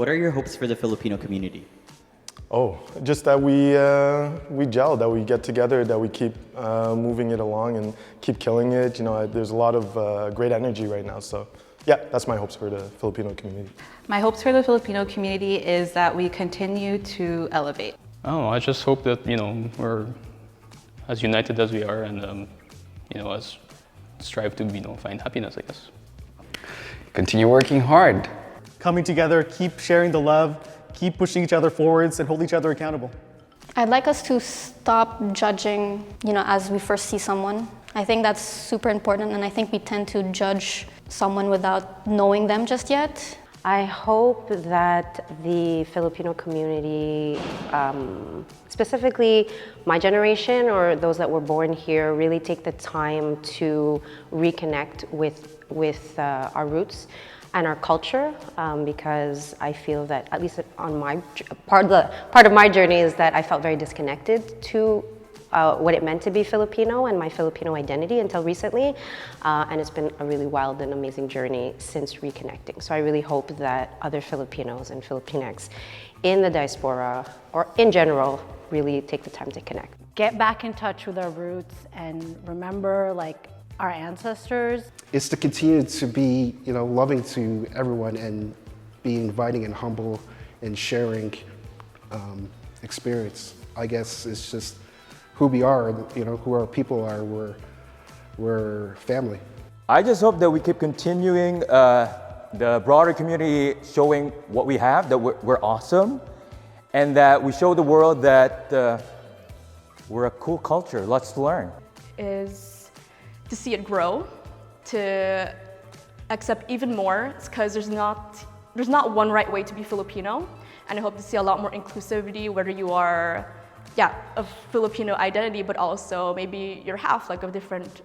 What are your hopes for the Filipino community? Oh, just that we gel, that we get together, that we keep moving it along and keep killing it. You know, there's a lot of great energy right now. So yeah, that's my hopes for the Filipino community. My hopes for the Filipino community is that we continue to elevate. Oh, I just hope that, you know, we're as united as we are and, you know, as strive to, you know, find happiness, I guess. Continue working hard. Coming together, keep sharing the love, keep pushing each other forwards and hold each other accountable. I'd like us to stop judging, you know, as we first see someone. I think that's super important, and I think we tend to judge someone without knowing them just yet. I hope that the Filipino community, specifically my generation or those that were born here, really take the time to reconnect with our roots and our culture, because I feel that, at least on my part of my journey, is that I felt very disconnected to what it meant to be Filipino and my Filipino identity until recently, and it's been a really wild and amazing journey since reconnecting. So I really hope that other Filipinos and Filipinx in the diaspora or in general really take the time to connect. Get back in touch with our roots and remember like our ancestors. It's to continue to be, you know, loving to everyone and be inviting and humble and sharing experience. I guess it's just who we are, you know, who our people are. We're family. I just hope that we keep continuing the broader community showing what we have, that we're awesome, and that we show the world that we're a cool culture. Let's learn. Is to see it grow, to accept even more, because there's not one right way to be Filipino, and I hope to see a lot more inclusivity, whether you are of Filipino identity, but also maybe you're half like of different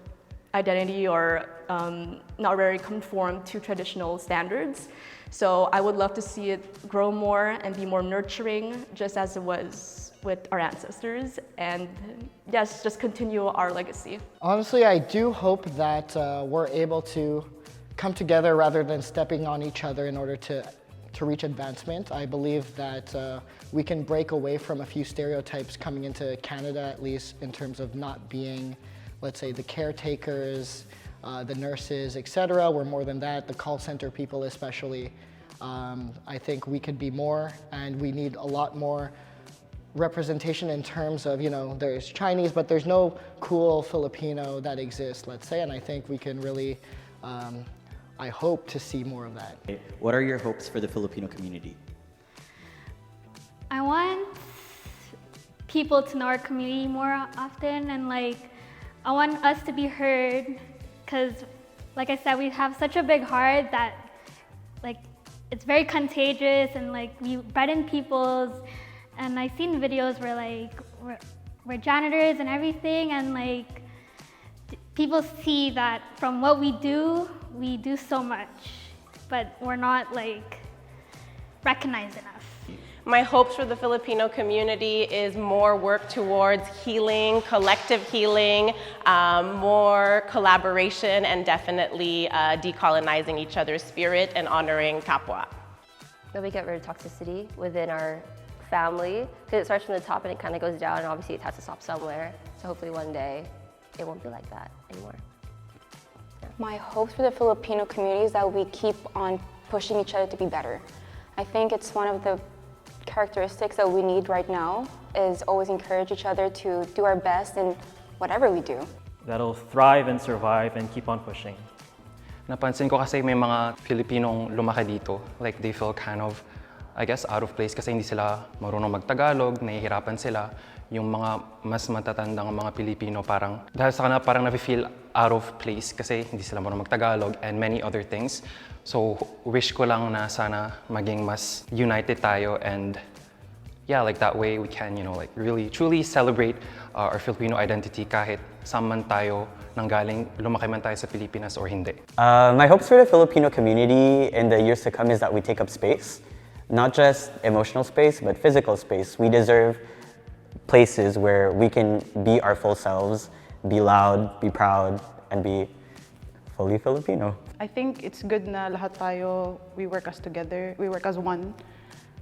identity or not very conform to traditional standards. So I would love to see it grow more and be more nurturing, just as it was with our ancestors, and yes, just continue our legacy. Honestly, I do hope that we're able to come together rather than stepping on each other in order to reach advancement. I believe that we can break away from a few stereotypes coming into Canada, at least in terms of not being, let's say, the caretakers, the nurses, etc. We're more than that, the call center people especially. I think we could be more, and we need a lot more representation in terms of, you know, there's Chinese, but there's no cool Filipino that exists, let's say, and I think we can really, I hope to see more of that. What are your hopes for the Filipino community? I want people to know our community more often, and like, I want us to be heard, because like I said, we have such a big heart that like, it's very contagious, and like we brighten people's, and I've seen videos where like, we're janitors and everything, and like, people see that from what we do so much, but we're not like recognized enough. My hopes for the Filipino community is more work towards healing, collective healing, more collaboration, and definitely decolonizing each other's spirit and honoring kapwa. That we get rid of toxicity within our family, because it starts from the top and it kind of goes down, and obviously it has to stop somewhere. So hopefully one day it won't be like that anymore. Yeah. My hopes for the Filipino community is that we keep on pushing each other to be better. I think it's one of the characteristics that we need right now, is always encourage each other to do our best in whatever we do. That'll thrive and survive and keep on pushing. Napansin ko kasi may mga Filipinong lumaki dito, like they feel kind of, I guess, out of place kasi hindi sila marunong mag-Tagalog, nahihirapan sila. Yung mga mas matatandang mga Pilipino parang, dahil sa kanila parang nafe-feel out of place kasi hindi sila marunong mag-Tagalog and many other things. So wish ko lang na sana maging mas united tayo, and yeah, like that way we can, you know, like really truly celebrate our Filipino identity kahit saan man tayo nanggaling, lumaki man tayo sa Pilipinas or hindi. My hopes for the Filipino community in the years to come is that we take up space. Not just emotional space, but physical space. We deserve places where we can be our full selves, be loud, be proud, and be fully Filipino. I think it's good na lahat tayo, we work as together, we work as one.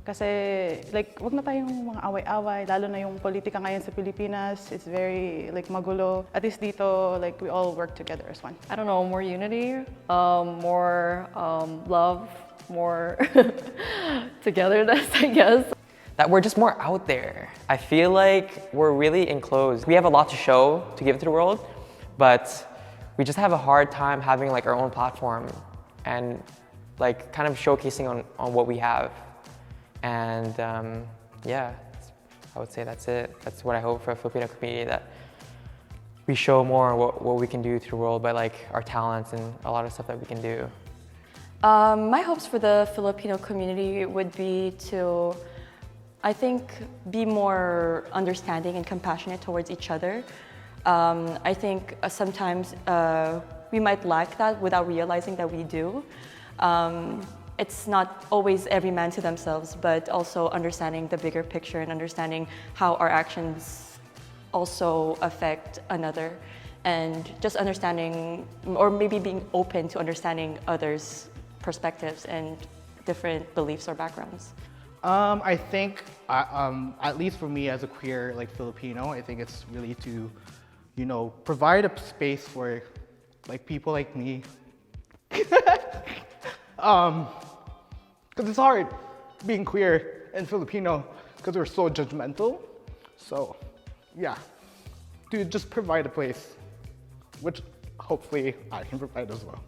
Kasi like wag na tayong mga away-away, lalo na yung politika ngayon sa Pilipinas. It's very like magulo. At least dito, like we all work together as one. I don't know, more unity, more love, more togetherness, I guess. That we're just more out there. I feel like we're really enclosed. We have a lot to show, to give to the world, but we just have a hard time having like our own platform and like kind of showcasing on what we have. And yeah, I would say that's it. That's what I hope for a Filipino community, that we show more what we can do to the world by like our talents and a lot of stuff that we can do. My hopes for the Filipino community would be to, I think, be more understanding and compassionate towards each other. I think sometimes we might lack that without realizing that we do. It's not always every man to themselves, but also understanding the bigger picture and understanding how our actions also affect another, and just understanding, or maybe being open to understanding others' perspectives and different beliefs or backgrounds. I think, at least for me as a queer like Filipino, I think it's really to, you know, provide a space for like people like me. Because it's hard being queer and Filipino because we're so judgmental. So yeah, to just provide a place, which hopefully I can provide as well.